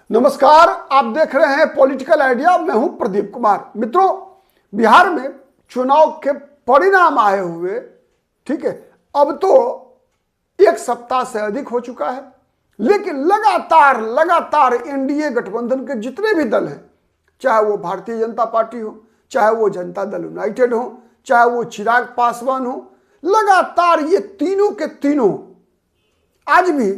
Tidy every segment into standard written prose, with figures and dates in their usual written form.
नमस्कार, आप देख रहे हैं पॉलिटिकल आइडिया। मैं हूं प्रदीप कुमार। मित्रों, बिहार में चुनाव के परिणाम आए हुए, ठीक है, अब तो एक सप्ताह से अधिक हो चुका है, लेकिन लगातार एनडीए गठबंधन के जितने भी दल हैं, चाहे वो भारतीय जनता पार्टी हो, चाहे वो जनता दल यूनाइटेड हो, चाहे वो चिराग पासवान हो, लगातार ये तीनों के तीनों, आज भी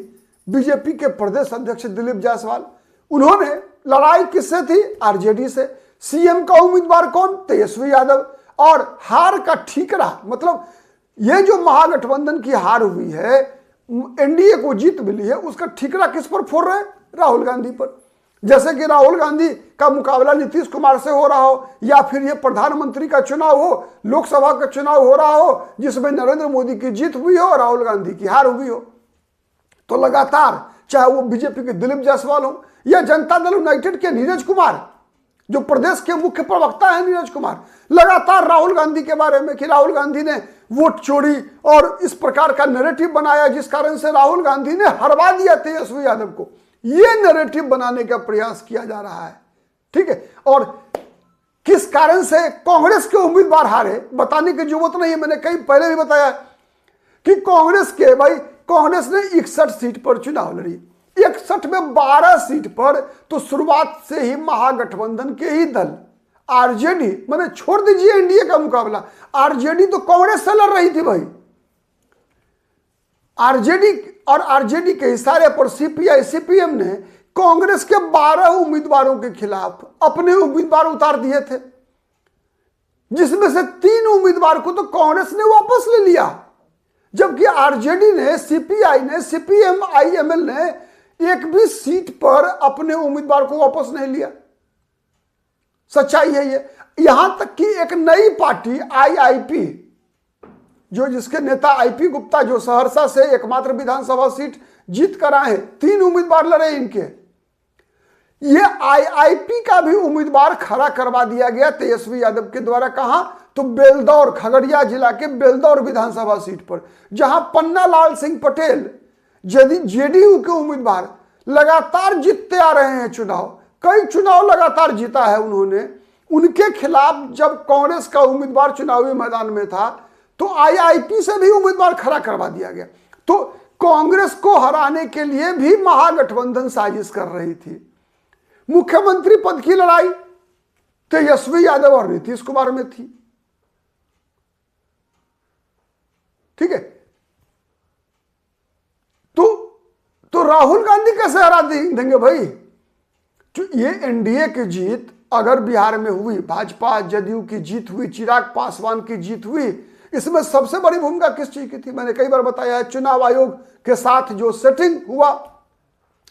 बीजेपी के प्रदेश अध्यक्ष दिलीप जायसवाल, उन्होंने लड़ाई किससे थी? आरजेडी से। सीएम का उम्मीदवार कौन? तेजस्वी यादव। और हार का ठीकरा, मतलब ये जो महागठबंधन की हार हुई है, एनडीए को जीत मिली है, उसका ठीकरा किस पर फोड़ रहे? राहुल गांधी पर। जैसे कि राहुल गांधी का मुकाबला नीतीश कुमार से हो रहा हो, या फिर ये प्रधानमंत्री का चुनाव हो, लोकसभा का चुनाव हो रहा हो जिसमें नरेंद्र मोदी की जीत हुई हो और राहुल गांधी की हार हुई हो, तो लगातार चाहे वो बीजेपी के दिलीप जायसवाल हो या जनता दल यूनाइटेड के नीरज कुमार, जो प्रदेश के मुख्य प्रवक्ता हैं नीरज कुमार, लगातार राहुल गांधी के बारे में कि राहुल गांधी ने वोट चोरी और इस प्रकार का नैरेटिव बनाया जिस कारण से राहुल गांधी ने हरवा दिया तेजस्वी यादव को, ये नैरेटिव बनाने का प्रयास किया जा रहा है। ठीक है, और किस कारण से कांग्रेस के उम्मीदवार हारे बताने की जरूरत नहीं है। मैंने कई पहले भी बताया कि कांग्रेस ने 61 सीट पर चुनाव लड़ी, 61 में 12 सीट पर तो शुरुआत से ही महागठबंधन के ही दल आरजेडी, मैंने छोड़ दीजिए एनडीए का मुकाबला, आरजेडी तो कांग्रेस से लड़ रही थी भाई। आरजेडी के इशारे पर सीपीआई सीपीएम ने कांग्रेस के 12 उम्मीदवारों के खिलाफ अपने उम्मीदवार उतार दिए थे, जिसमें से 3 उम्मीदवार को तो कांग्रेस ने वापस ले लिया, जबकि आरजेडी ने, सीपीआई ने, सीपीएम आईएमएल ने एक भी सीट पर अपने उम्मीदवार को वापस नहीं लिया। सच्चाई है ये। यहां तक कि एक नई पार्टी आईआईपी, जो जिसके नेता आईपी गुप्ता, जो सहरसा से एकमात्र विधानसभा सीट जीत कर आए, 3 उम्मीदवार लड़े इनके, ये आईआईपी का भी उम्मीदवार खड़ा करवा दिया गया तेजस्वी यादव के द्वारा। कहां? तो बेलदौर, खगड़िया जिला के बेलदौर विधानसभा सीट पर, जहां पन्ना लाल सिंह पटेल जेडीयू के उम्मीदवार लगातार जीतते आ रहे हैं चुनाव, कई चुनाव लगातार जीता है उन्होंने। उनके खिलाफ जब कांग्रेस का उम्मीदवार चुनावी मैदान में था तो आईआईपी से भी उम्मीदवार खड़ा करवा दिया गया। तो कांग्रेस को हराने के लिए भी महागठबंधन साजिश कर रही थी। मुख्यमंत्री पद की लड़ाई तेजस्वी यादव और नीतीश कुमार में थी। ठीक है, तो राहुल गांधी कैसे हरा देंगे भाई? ये एनडीए की जीत अगर बिहार में हुई, भाजपा जदयू की जीत हुई, चिराग पासवान की जीत हुई, इसमें सबसे बड़ी भूमिका किस चीज की थी? मैंने कई बार बताया है, चुनाव आयोग के साथ जो सेटिंग हुआ,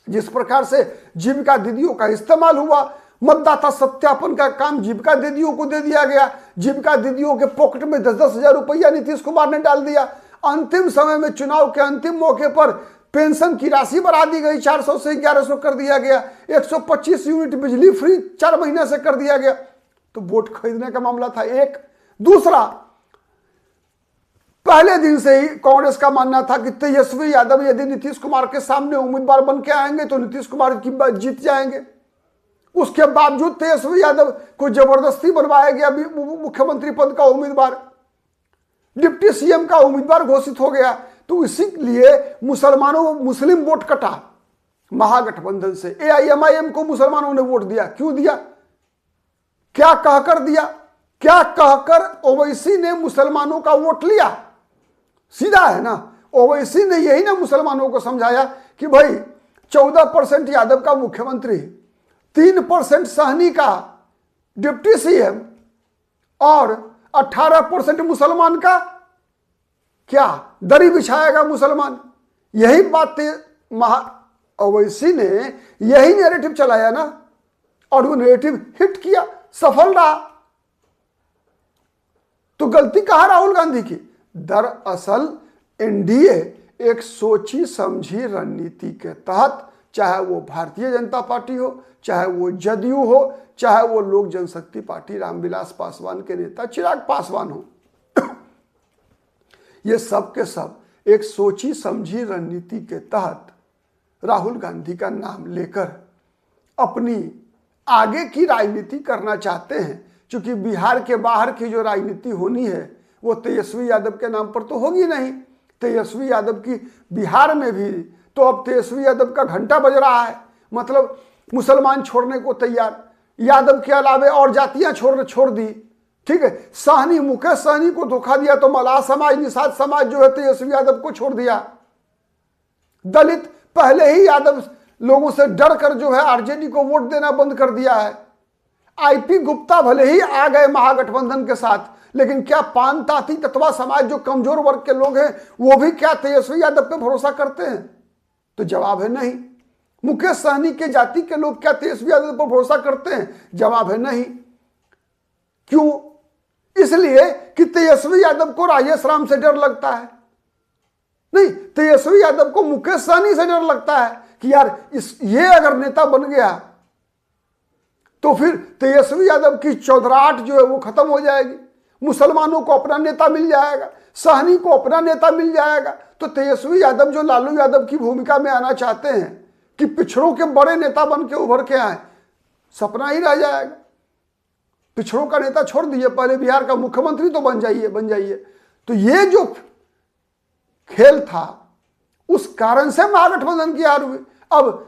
जिस प्रकार से जीविका दीदियों का इस्तेमाल हुआ, मतदाता सत्यापन का काम जीविका दीदियों को दे दिया गया, जीविका दीदियों के पॉकेट में 10-10 हजार रुपया नीतीश कुमार ने डाल दिया। अंतिम समय में, चुनाव के अंतिम मौके पर पेंशन की राशि बढ़ा दी गई, 400 से 1100 कर दिया गया, 125 यूनिट बिजली फ्री 4 महीने से कर दिया गया। तो वोट खरीदने का मामला था एक। दूसरा, पहले दिन से ही कांग्रेस का मानना था कि तेजस्वी यादव यदि नीतीश कुमार के सामने उम्मीदवार बन के आएंगे तो नीतीश कुमार की जीत जाएंगे। उसके बावजूद तेजस्वी यादव को जबरदस्ती बनवाया गया मुख्यमंत्री पद का उम्मीदवार, डिप्टी सीएम का उम्मीदवार घोषित हो गया। तो इसीलिए मुस्लिम वोट कटा महागठबंधन से। एआईएमआईएम को मुसलमानों ने वोट दिया। क्यों दिया? क्या कहकर दिया? क्या कहकर ओवैसी ने मुसलमानों का वोट लिया? सीधा है ना, ओवैसी ने यही ना मुसलमानों को समझाया कि भाई 14% यादव का मुख्यमंत्री, 3% सहनी का डिप्टी सीएम और 18% मुसलमान का, क्या दरी बिछाएगा मुसलमान? यही बात ओवैसी ने यही नैरेटिव चलाया ना, और वो नैरेटिव हिट किया, सफल रहा। तो गलती कहां राहुल गांधी की? दरअसल एनडीए एक सोची समझी रणनीति के तहत, चाहे वो भारतीय जनता पार्टी हो, चाहे वो जदयू हो, चाहे वो लोक जनशक्ति पार्टी रामविलास पासवान के नेता चिराग पासवान हो, ये सब के सब एक सोची समझी रणनीति के तहत राहुल गांधी का नाम लेकर अपनी आगे की राजनीति करना चाहते हैं, क्योंकि बिहार के बाहर की जो राजनीति होनी है वो तेजस्वी यादव के नाम पर तो होगी नहीं। तेजस्वी यादव की बिहार में भी तो अब तेजस्वी यादव का घंटा बज रहा है, मतलब मुसलमान छोड़ने को तैयार, यादव के अलावे और जातियां छोड़ दी। ठीक है, साहनी, मुकेश साहनी को धोखा दिया तो मलाह समाज, निषाद समाज जो है तेजस्वी यादव को छोड़ दिया। दलित पहले ही यादव लोगों से डर कर जो है आरजेडी को वोट देना बंद कर दिया है। आईपी गुप्ता भले ही आ गए महागठबंधन के साथ, लेकिन क्या पान ताती तत्वा समाज जो कमजोर वर्ग के लोग हैं वो भी क्या तेजस्वी यादव पे भरोसा करते हैं? तो जवाब है नहीं। मुकेश सहनी के जाति के लोग क्या तेजस्वी यादव पर भरोसा करते हैं? जवाब है नहीं। क्यों? इसलिए कि तेजस्वी यादव को राजेश राम से डर लगता है, नहीं, तेजस्वी यादव को मुकेश सहनी से डर लगता है कि यार ये अगर नेता बन गया तो फिर तेजस्वी यादव की चौधराहट जो है वो खत्म हो जाएगी, मुसलमानों को अपना नेता मिल जाएगा, सहनी को अपना नेता मिल जाएगा। तो तेजस्वी यादव जो लालू यादव की भूमिका में आना चाहते हैं कि पिछड़ों के बड़े नेता बन के उभर के आए, सपना ही रह जाएगा। पिछड़ों का नेता छोड़ दीजिए, पहले बिहार का मुख्यमंत्री तो बन जाइए। तो ये जो खेल था उस कारण से महागठबंधन की हार हुई। अब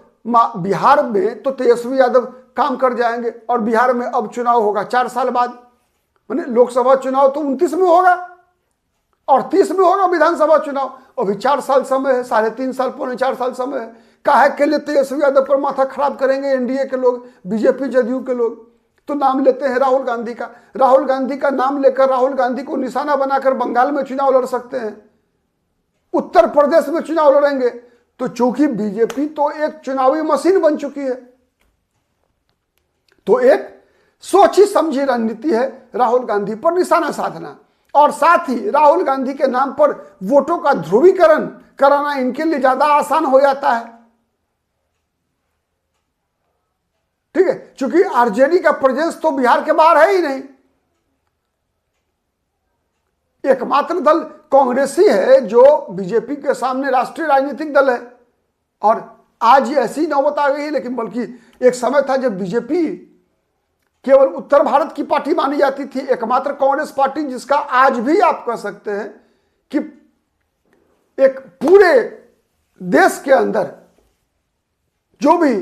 बिहार में तो तेजस्वी यादव काम कर जाएंगे और बिहार में अब चुनाव होगा 4 साल बाद, माने लोकसभा चुनाव तो 29 में होगा और 30 में होगा विधानसभा चुनाव। अभी 4 साल समय है, 3.5 साल, 4 साल समय है। काहे के लिए तेजस्वी यादव पर माथा खराब करेंगे एनडीए के लोग, बीजेपी जदयू के लोग? तो नाम लेते हैं राहुल गांधी का, राहुल गांधी का नाम लेकर राहुल गांधी को निशाना बनाकर बंगाल में चुनाव लड़ सकते हैं, उत्तर प्रदेश में चुनाव लड़ेंगे। तो चूंकि बीजेपी तो एक चुनावी मशीन बन चुकी है, तो एक सोची समझी रणनीति है राहुल गांधी पर निशाना साधना, और साथ ही राहुल गांधी के नाम पर वोटों का ध्रुवीकरण कराना इनके लिए ज्यादा आसान हो जाता है। ठीक है, क्योंकि आरजेडी का प्रेजेंस तो बिहार के बाहर है ही नहीं। एकमात्र दल कांग्रेसी है जो बीजेपी के सामने राष्ट्रीय राजनीतिक दल है, और आज ये ऐसी नौबत आ गई है। लेकिन बल्कि एक समय था जब बीजेपी केवल उत्तर भारत की पार्टी मानी जाती थी, एकमात्र कांग्रेस पार्टी जिसका आज भी आप कह सकते हैं कि एक पूरे देश के अंदर जो भी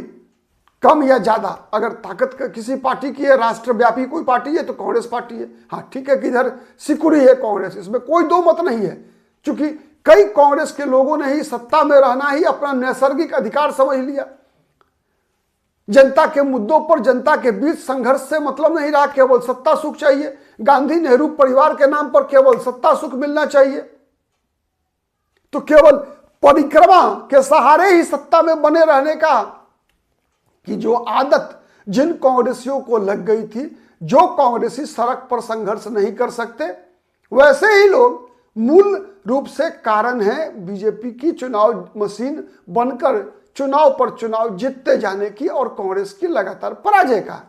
कम या ज्यादा अगर ताकत का किसी पार्टी की है, राष्ट्रव्यापी कोई पार्टी है तो कांग्रेस पार्टी है। हाँ ठीक है कि इधर सिकुड़ी है कांग्रेस, इसमें कोई दो मत नहीं है, क्योंकि कई कांग्रेस के लोगों ने ही सत्ता में रहना ही अपना नैसर्गिक अधिकार समझ लिया। जनता के मुद्दों पर जनता के बीच संघर्ष से मतलब नहीं रहा, केवल सत्ता सुख चाहिए। गांधी नेहरू परिवार के नाम पर केवल सत्ता सुख मिलना चाहिए, तो केवल परिक्रमा के सहारे ही सत्ता में बने रहने का कि जो आदत जिन कांग्रेसियों को लग गई थी, जो कांग्रेसी सड़क पर संघर्ष नहीं कर सकते, वैसे ही लोग मूल रूप से कारण है बीजेपी की चुनाव मशीन बनकर चुनाव पर चुनाव जीतते जाने की और कांग्रेस की लगातार पराजय का।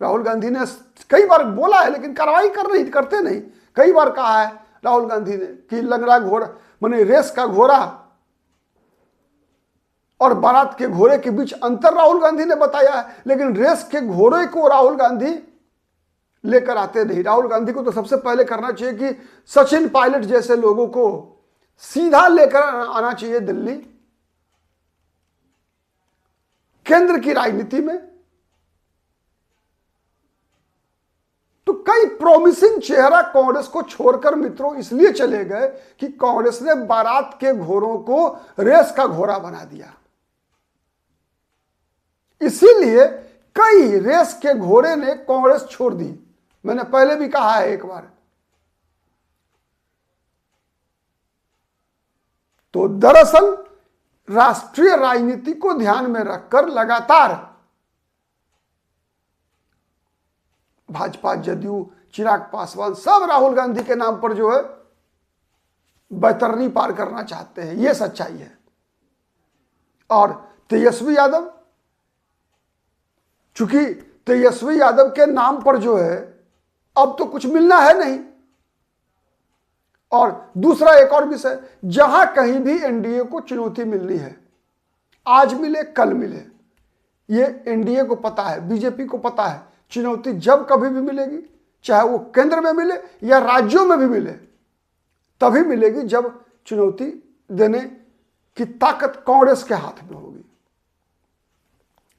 राहुल गांधी ने कई बार बोला है लेकिन कार्रवाई करते नहीं। कई बार कहा है राहुल गांधी ने कि लंगड़ा घोड़ा माने रेस का घोड़ा और बारात के घोड़े के बीच अंतर राहुल गांधी ने बताया है, लेकिन रेस के घोड़े को राहुल गांधी लेकर आते नहीं। राहुल गांधी को तो सबसे पहले करना चाहिए कि सचिन पायलट जैसे लोगों को सीधा लेकर आना चाहिए दिल्ली केंद्र की राजनीति में। तो कई प्रॉमिसिंग चेहरा कांग्रेस को छोड़कर मित्रों इसलिए चले गए कि कांग्रेस ने बारात के घोड़ों को रेस का घोड़ा बना दिया। इसीलिए कई रेस के घोड़े ने कांग्रेस छोड़ दी। मैंने पहले भी कहा है एक बार। तो दरअसल राष्ट्रीय राजनीति को ध्यान में रखकर लगातार भाजपा, जदयू, चिराग पासवान सब राहुल गांधी के नाम पर जो है बैतरनी पार करना चाहते हैं, यह सच्चाई है। और तेजस्वी यादव, चूंकि तेजस्वी यादव के नाम पर जो है अब तो कुछ मिलना है नहीं। और दूसरा एक और विषय, जहां कहीं भी एनडीए को चुनौती मिलनी है, आज मिले कल मिले, ये एनडीए को पता है, बीजेपी को पता है, चुनौती जब कभी भी मिलेगी, चाहे वो केंद्र में मिले या राज्यों में भी मिले, तभी मिलेगी जब चुनौती देने की ताकत कांग्रेस के हाथ में होगी।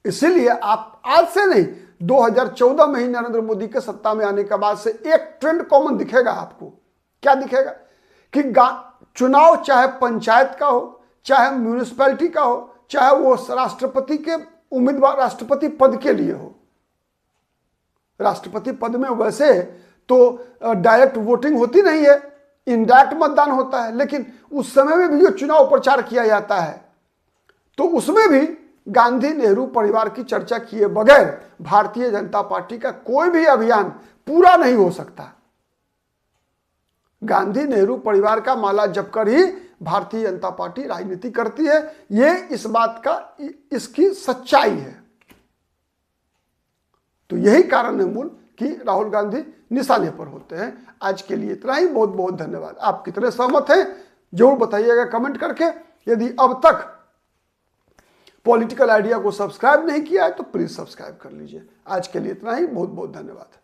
इसीलिए आप आज से नहीं, 2014 में ही नरेंद्र मोदी के सत्ता में आने के बाद से एक ट्रेंड कॉमन दिखेगा आपको। क्या दिखेगा? कि चुनाव चाहे पंचायत का हो, चाहे म्यूनिसिपैलिटी का हो, चाहे वो राष्ट्रपति के उम्मीदवार राष्ट्रपति पद के लिए हो। राष्ट्रपति पद में वैसे तो डायरेक्ट वोटिंग होती नहीं है, इनडायरेक्ट मतदान होता है, लेकिन उस समय में भी जो चुनाव प्रचार किया जाता है तो उसमें भी गांधी नेहरू परिवार की चर्चा किए बगैर भारतीय जनता पार्टी का कोई भी अभियान पूरा नहीं हो सकता। गांधी नेहरू परिवार का माला जपकर ही भारतीय जनता पार्टी राजनीति करती है। ये इस बात का इसकी सच्चाई है। तो यही कारण है मूल कि राहुल गांधी निशाने पर होते हैं। आज के लिए इतना ही, बहुत बहुत धन्यवाद। आप कितने सहमत हैं जरूर बताइएगा कमेंट करके। यदि अब तक पॉलिटिकल आइडिया को सब्सक्राइब नहीं किया है तो प्लीज सब्सक्राइब कर लीजिए। आज के लिए इतना ही, बहुत बहुत धन्यवाद।